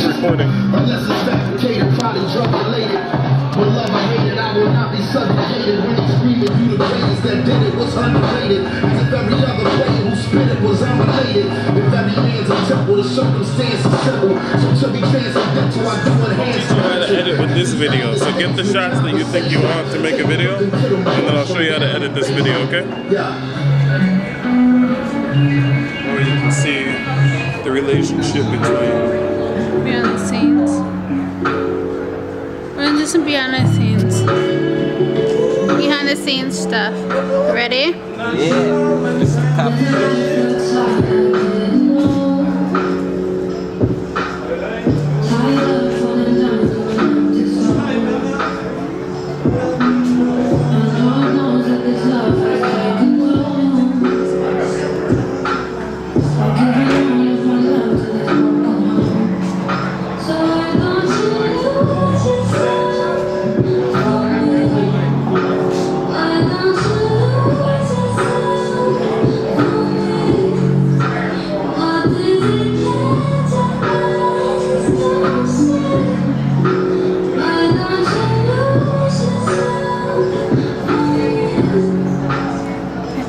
Recording. Unless it's fabricated, probably drug related. With love I hate it, I will not be subjugated. When I'm screaming, you the greatest that did it was underrated. As if every other player who spit it was unrelated. If every man's a temple, the circumstance is simple. So to be transcendental, I do enhance. I'll show you how to edit with this video. So get the shots that you think you want to make a video, and then I'll show you how to edit this video, okay? Yeah. Or you can see the relationship between behind the scenes. We're gonna do some behind the scenes. Behind the scenes stuff. Ready?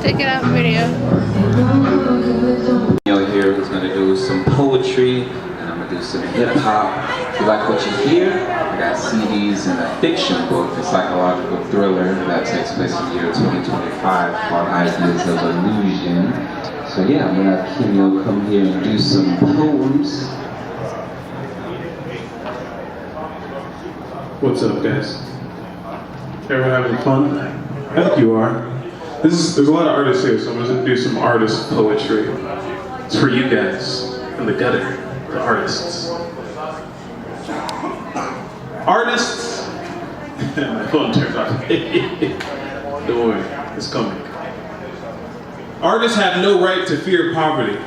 Take it out video. Here who's going to do some poetry, and I'm going to do some hip hop. If you like what you hear, I got CDs and a fiction book, a psychological thriller that takes place in the year 2025 called Ideas of Illusion. So yeah, I'm going to have Kimio come here and do some poems. What's up, guys? Everyone having fun? I think you are. There's a lot of artists here, so I'm going to do some artist poetry. It's for you guys in the gutter, the artists. Artists! My phone turned off. Don't worry, it's coming. Artists have no right to fear poverty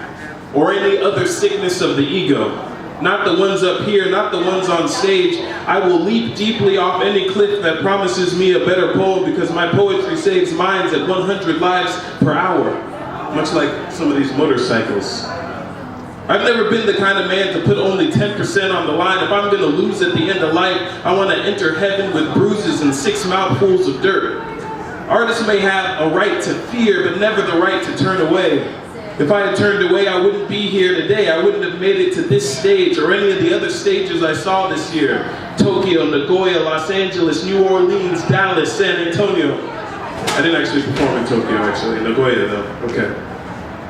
or any other sickness of the ego. Not the ones up here, not the ones on stage. I will leap deeply off any cliff that promises me a better poem because my poetry saves minds at 100 lives per hour. Much like some of these motorcycles. I've never been the kind of man to put only 10% on the line. If I'm gonna lose at the end of life, I wanna enter heaven with bruises and 6 mouthfuls of dirt. Artists may have a right to fear, but never the right to turn away. If I had turned away, I wouldn't be here today. I wouldn't have made it to this stage or any of the other stages I saw this year. Tokyo, Nagoya, Los Angeles, New Orleans, Dallas, San Antonio. I didn't actually perform in Tokyo, actually. Nagoya, though. Okay.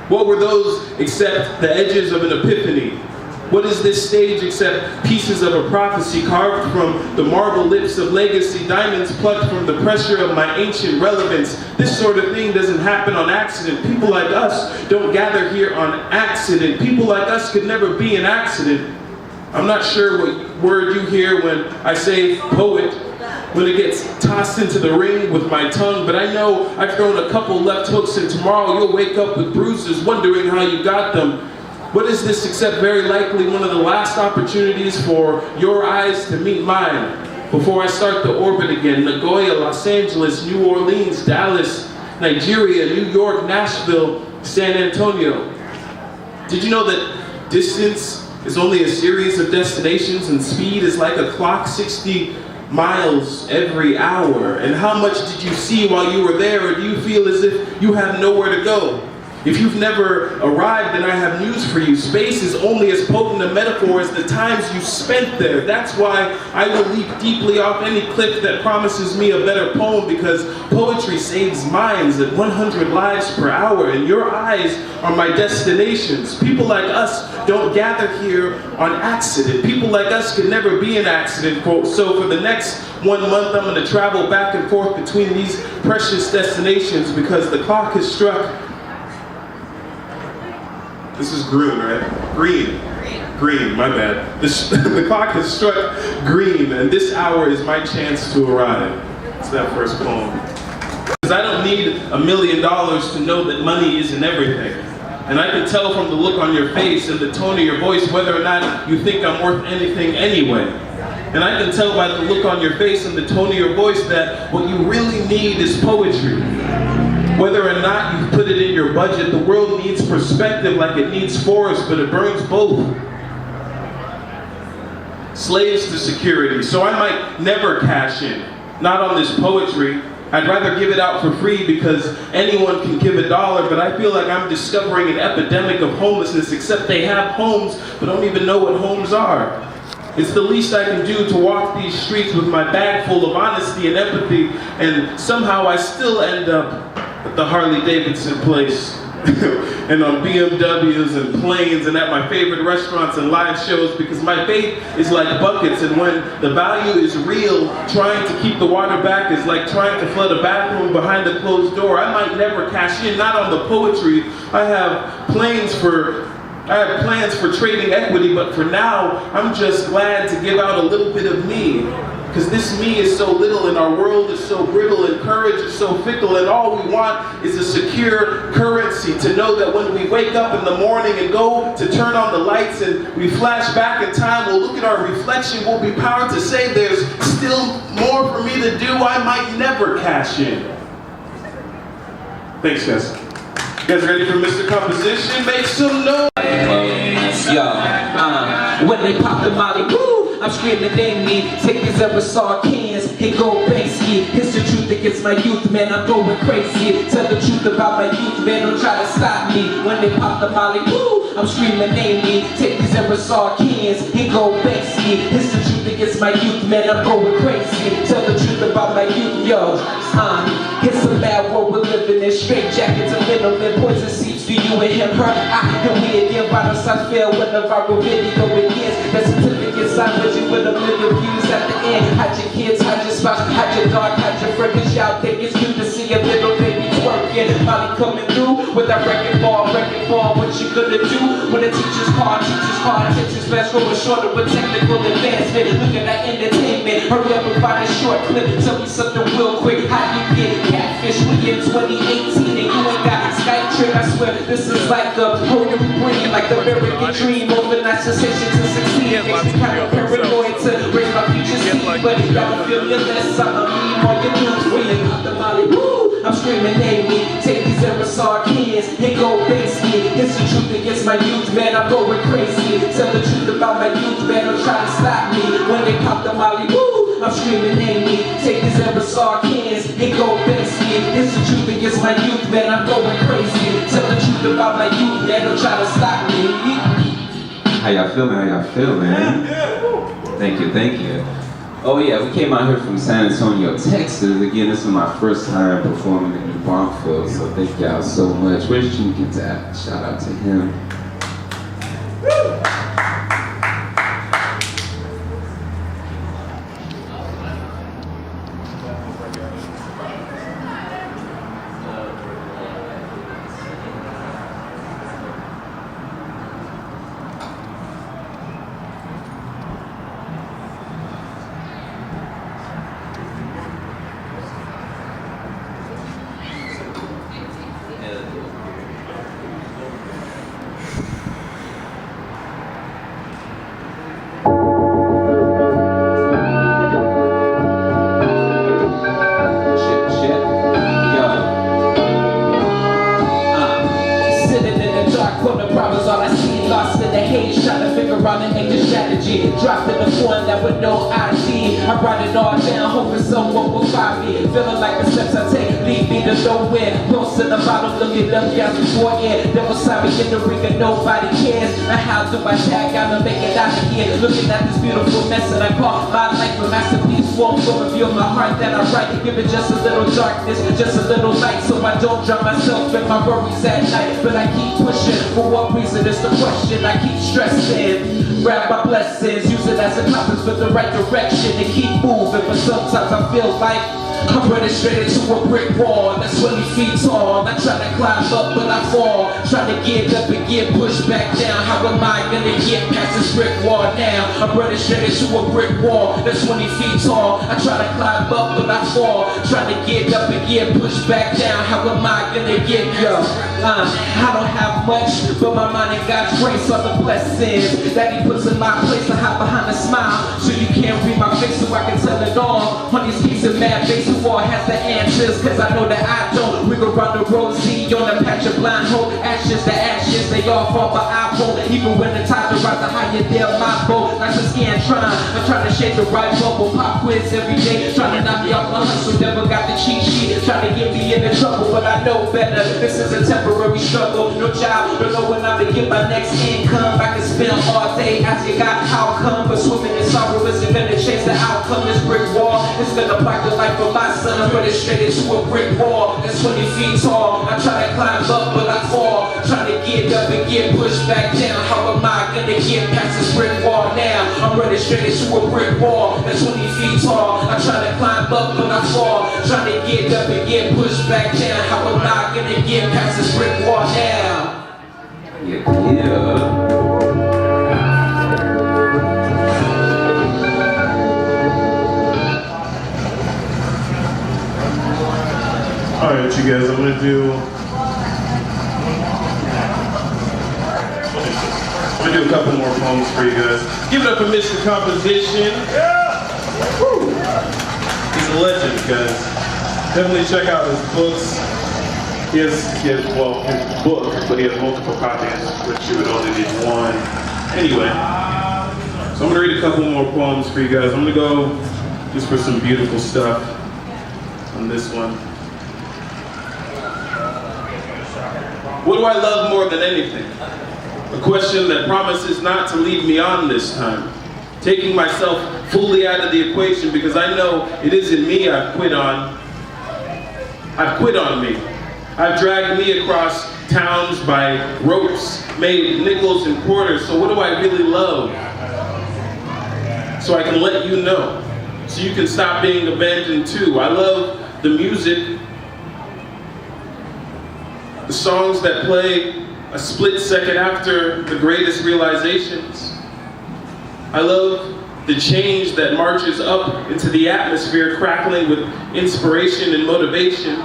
What were those except the edges of an epiphany? What is this stage except pieces of a prophecy carved from the marble lips of legacy, diamonds plucked from the pressure of my ancient relevance? This sort of thing doesn't happen on accident. People like us don't gather here on accident. People like us could never be an accident. I'm not sure what word you hear when I say poet, when it gets tossed into the ring with my tongue, but I know I've thrown a couple left hooks and tomorrow you'll wake up with bruises wondering how you got them. What is this except very likely one of the last opportunities for your eyes to meet mine before I start the orbit again? Nagoya, Los Angeles, New Orleans, Dallas, Nigeria, New York, Nashville, San Antonio. Did you know that distance is only a series of destinations and speed is like a clock, 60 miles every hour? And how much did you see while you were there, or do you feel as if you have nowhere to go? If you've never arrived, then I have news for you. Space is only as potent a metaphor as the times you spent there. That's why I will leap deeply off any cliff that promises me a better poem, because poetry saves minds at 100 lives per hour, and your eyes are my destinations. People like us don't gather here on accident. People like us could never be an accident. So for the next 1 month, I'm going to travel back and forth between these precious destinations, because the clock has struck. This is green, right? Green, my bad. The clock has struck green, and this hour is my chance to arrive. It's that first poem. Because I don't need $1 million to know that money isn't everything. And I can tell from the look on your face and the tone of your voice whether or not you think I'm worth anything anyway. And I can tell by the look on your face and the tone of your voice that what you really need is poetry. Whether or not you put it in your budget, the world needs perspective like it needs forest, but it burns both. Slaves to security. So I might never cash in. Not on this poetry. I'd rather give it out for free because anyone can give $1, but I feel like I'm discovering an epidemic of homelessness, except they have homes but don't even know what homes are. It's the least I can do to walk these streets with my bag full of honesty and empathy, and somehow I still end up at the Harley-Davidson place, and on BMWs and planes, and at my favorite restaurants and live shows, because my faith is like buckets, and when the value is real, trying to keep the water back is like trying to flood a bathroom behind a closed door. I might never cash in, not on the poetry. I have plans for trading equity, but for now, I'm just glad to give out a little bit of me. Because this me is so little and our world is so brittle and courage is so fickle, and all we want is a secure currency to know that when we wake up in the morning and go to turn on the lights and we flash back in time, we'll look at our reflection, we'll be proud to say there's still more for me to do. I might never cash in. Thanks, guys. You guys ready for Mr. Composition? Make some noise! When they pop the molly, woo, I'm screaming they me. Take these aerosol cans and go Banksy. It's the truth against my youth, man, I'm going crazy. Tell the truth about my youth, man, don't try to stop me. When they pop the molly, woo, I'm screaming they me. Take these aerosol cans and go Banksy. It's the truth against my youth, man, I'm going crazy. Tell the truth about my youth, yo. It's a bad world we're living in. Straight jackets and middlemen, poison seats to you and him, her. And we again, vital signs fail when the viral video begins. That certificate signed with you with $1 million views at the end. Hide your kids, hide your spouse, hide your dog, hide your friend, cause y'all think it's cute to see a little baby twerking. Molly coming through with that wrecking ball, what you gonna do when the teacher's call, attention span growing shorter with technical advancement. Look at that entertainment, hurry up and find a short clip, tell me something real quick. How you get catfish when you're 2018 and you ain't got Skype trick? I swear this is like the hurry brain, like the American dream, overnight sensation to succeed. Makes me kind of paranoid to raise my future seed, but y'all feel your less, I'm a meme on your news feed. The Molly, woo, I'm screaming name me. Take these aerosol cans and go Banksy. It's the truth against my youth, man, I'm going crazy. Tell the truth about my youth, man, don't try to stop me. When they pop the Molly, woo, I'm screaming name me. Take these aerosol cans and go Banksy. It's the truth against my youth, man, I'm going crazy. Tell the truth about my youth, man, don't try to stop me. How y'all feeling? How y'all feel, man? Thank you. Oh yeah, we came out here from San Antonio, Texas. Again, this is my first time performing in New Braunfels, so thank y'all so much. Where's Jimmy at? Shout out to him. haze, trying to figure out an exit strategy. Dropped in the phone that with no ID. I write it all down, hoping someone will find me. Feeling like the steps I take lead me to nowhere. Close to the bottom, looking up, guys before air. Devil saw me in the ring and nobody cares. Now how do I tag? Gotta make it out of here. Looking at this beautiful mess that I call my life. A masterpiece won't go reveal my heart that I write. Give it just a little darkness, just a little light, so I don't drown myself in my worries at night. But I keep pushing. For what reason is the question I keep stressing. Grab my blessings, use it as a compass for the right direction and keep moving. But sometimes I feel like I'm running straight into a brick wall that's 20 feet tall. I try to climb up, but I fall. Trying to get up and get pushed back down. How am I gonna get past this brick wall now? I'm running straight into a brick wall that's 20 feet tall. I try to climb up, but I fall. Trying to get up and get pushed back down. How am I gonna get up? I don't have much, but my mind and God's grace are the blessings that He puts in my place to hide behind a smile. So you can't read my face, so I can tell it all. On these keys of mad face, who all has the answers? Cause I know that I don't. We go round the road, see on a patch of blind hope. Ashes to ashes, they all fall, but I won't. Even when the tides are rising higher, they're my boat. Like a scan I'm trying to shake the right bubble. Pop quiz every day, trying to knock me off my hustle. Never got the cheat sheet, trying to get me into trouble, but I know better. This is a temporary struggle. No job, don't know when I'm to get my next income. I can spend all day asking God how come, but swimming in sorrow isn't gonna change the outcome. This brick wall is gonna block the life of my son. I'm running straight into a brick wall that's 20 feet tall. I try to climb up, but I fall. Trying to get up and get pushed back down. How am I gonna get past this brick wall now? I'm running straight into a brick wall that's 20 feet tall. I try to climb up, but I fall. Trying to get up and get pushed back down. How am I gonna get past this brick wall now? Yeah. Alright, you guys, I'm gonna do a couple more poems for you guys. Give it up for Mr. Composition. Yeah! Woo! He's a legend, guys. Definitely check out his books. He has his book, but he has multiple copies, which you would only need one. Anyway, so I'm gonna read a couple more poems for you guys. I'm gonna go just for some beautiful stuff on this one. What do I love more than anything? A question that promises not to lead me on this time. Taking myself fully out of the equation because I know it isn't me I've quit on. I've quit on me. I've dragged me across towns by ropes, made nickels and quarters, so what do I really love? So I can let you know, so you can stop being abandoned too. I love the music, the songs that play a split second after the greatest realizations. I love the change that marches up into the atmosphere, crackling with inspiration and motivation.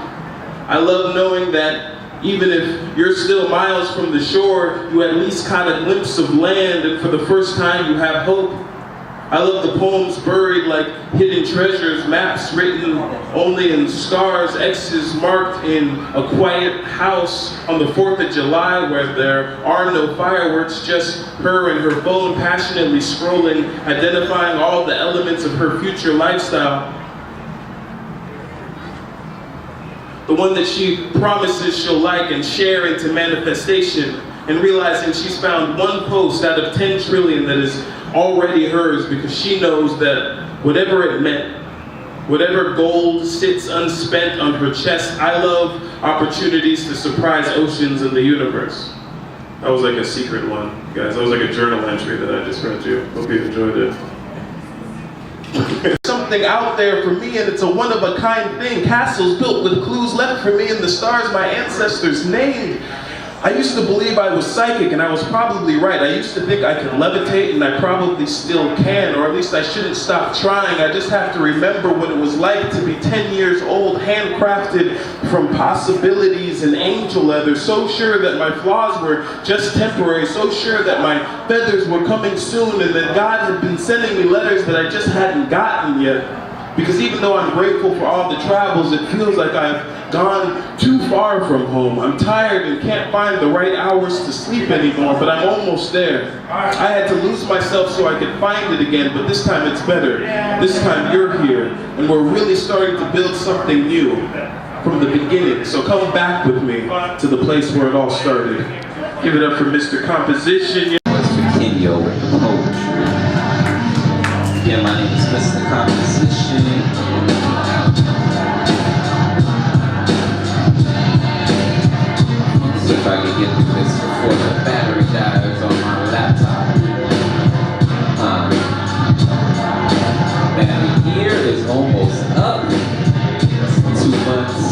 I love knowing that even if you're still miles from the shore, you at least caught a glimpse of land, and for the first time you have hope. I love the poems buried like hidden treasures, maps written only in scars, X's marked in a quiet house on the 4th of July where there are no fireworks, just her and her phone passionately scrolling, identifying all the elements of her future lifestyle. The one that she promises she'll like and share into manifestation, and realizing she's found one post out of 10 trillion that is already hers because she knows that whatever it meant, whatever gold sits unspent on her chest, I love opportunities to surprise oceans in the universe. That was like a secret one, guys. That was like a journal entry that I just read you. Hope you enjoyed it. Something out there for me, and it's a one-of-a-kind thing. Castles built with clues left for me and the stars my ancestors named. I used to believe I was psychic, and I was probably right. I used to think I could levitate, and I probably still can, or at least I shouldn't stop trying. I just have to remember what it was like to be 10 years old, handcrafted from possibilities and angel leather, so sure that my flaws were just temporary, so sure that my feathers were coming soon, and that God had been sending me letters that I just hadn't gotten yet. Because even though I'm grateful for all the travels, it feels like I've gone too far from home. I'm tired and can't find the right hours to sleep anymore, but I'm almost there. I had to lose myself so I could find it again, but this time it's better. This time you're here, and we're really starting to build something new from the beginning. So come back with me to the place where it all started. Give it up for Mr. Composition. Kenyo with the poetry. Yeah, my name is Mr. Composition. See if I can get through this before the battery dies on my laptop. Man, the year is almost up. 2 months.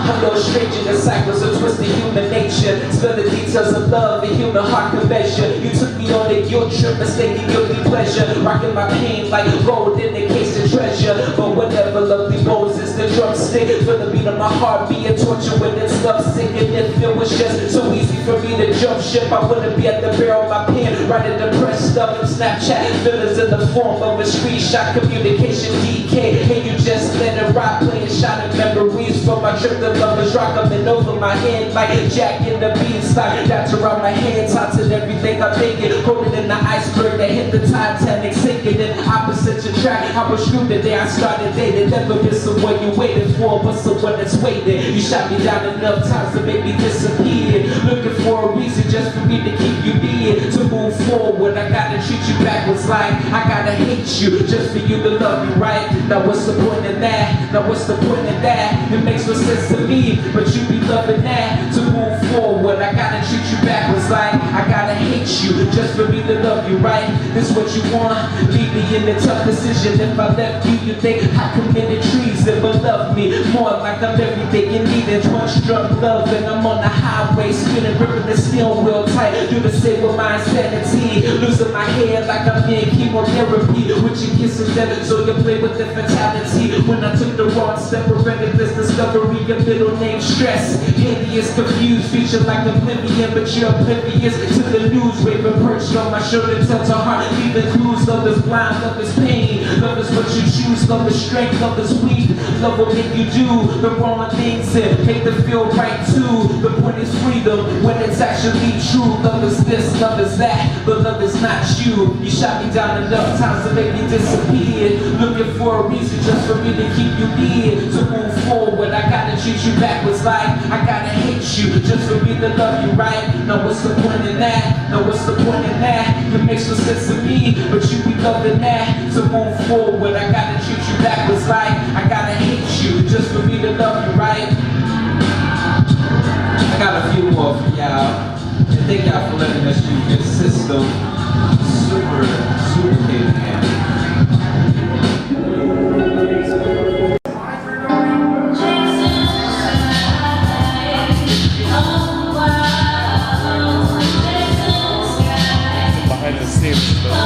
I'm no stranger to cycles of twisted human nature. Spill the details of love, the human heart can measure. You took me on a guilt trip, mistaking guilty pleasure. Rocking my pain like gold in the case of treasure. But whatever lovely bones is the drumstick. For the beat of my heart being tortured when it's love sick. And if it was just so easy for me to jump ship, I wouldn't be at the barrel of my pen, writing depressed stuff in Snapchat. Feelings in the form of a screenshot, communication DK. And you just let it ride, playing shining memories from my trip to lovers rock coming over my head like Jack in the Beanstalk. That's around my head, tossing everything I'm making, holding in the iceberg that hit the Titanic, sinking in opposites attract. I was screwed the day I started dating. Never been someone you waited for, but someone that's waiting. You shot me down enough times to make me disappear, looking for a reason just for me to keep you near. To move forward, I gotta treat you backwards like I gotta hate you just for you to love me right. Now what's the point in that? Now what's the point in that? It makes no sense to me, but you be loving that. To move forward, I gotta treat you backwards like I gotta hate you just for me to love you right. This what you want? Leave me in a tough decision. If I left you, you think I committed treason, but love me more like I'm everything you need. And one struck love, and I'm on the highway, spinning, ripping the steering wheel tight. Do the same with my insanity, losing my head like I'm in chemotherapy. With your kisses, so you play with the fatality. When I took the wrong step, prevented this discovery. Your middle name stress, hideous, confused, feature like oblivion, but you're oblivious to the news. Raven perched on my shoulder, touch a heart, leaving clues. Love is blind, love is pain, love is what you choose. Love is strength, love is weak. Love will make you do the wrong things and make them feel right too. The point is freedom when it's actually true. Love is this, love is that, but love is not you. You shot me down enough times to make me disappear, looking for a reason just for me to keep you near. To move forward, I gotta treat you backwards like I gotta hate you just for me to love you right. Now what's the point in that? Now what's the point in that? It makes no sense to me, but you be loving that. To move forward, I gotta treat you backwards like I gotta hate you just for me to love you right. I got a few more for y'all. And thank y'all for letting us use your system. Super capable. Behind the scenes stuff.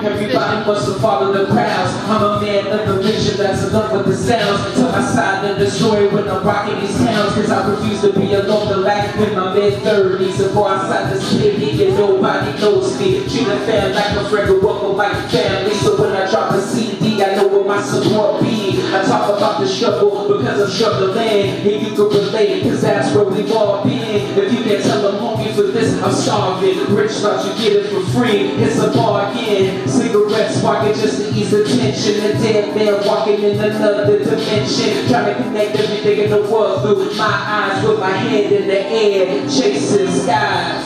Everybody must have followed the crowds. I'm a man of the vision that's in love with the sounds. To my side of the story when I'm rocking these towns. Cause I refuse to be alone the life in my mid-30s. And go outside the city and nobody knows me. Treat a fan like a friend, welcome like family. So when I drop a CD, I know what my support be. I talk about the struggle because I'm struggling. And you can relate, cause that's where we've all been. If you can't tell them homie for this, I'm starving. Rich thought you get it for free, it's a bargain. Cigarettes sparking just to ease the tension. A dead man walking in another dimension. Trying to connect everything in the world through my eyes. With my head in the air, chasing skies.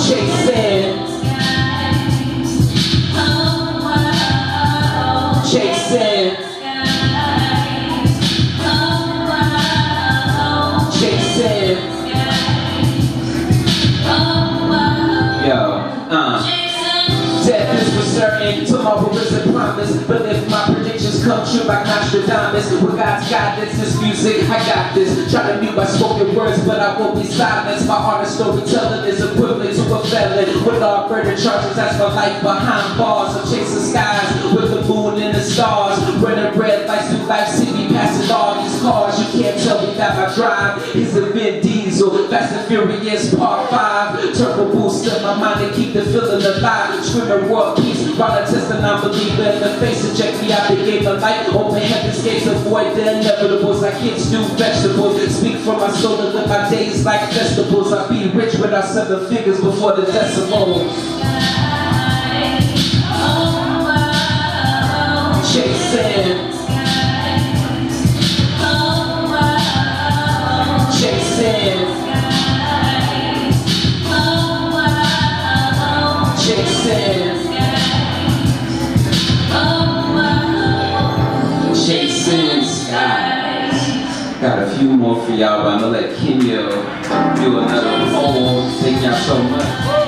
Chasing. Chasing. Chasing. Yo, death is certain, tomorrow isn't promised. But if my predictions come true like Nostradamus, with God's guidance, this music, I got this. Try to mute my spoken words, but I won't be silenced. My art of storytelling is equivalent to a felon. With all murder charges, that's my life behind bars. I'm chasing skies with the moon and the stars. Running red lights through life, see me passing all these cars. You can't tell me that my drive is a Vin Diesel. Fast and Furious Part 5. Turbo boost in my mind to keep the feeling alive. Screaming world peace, while I test and I believe in the face. Inject me out the game of light. Open heaven's gates, avoid the inevitables. Like kids do vegetables. Speak from my soul and live my days like festivals. I'll be rich without 7 figures before the decimals. Chasing. Chasing. Chasing skies. Got a few more for y'all, but I'm gonna let Kenya do another poem. Thank y'all so much.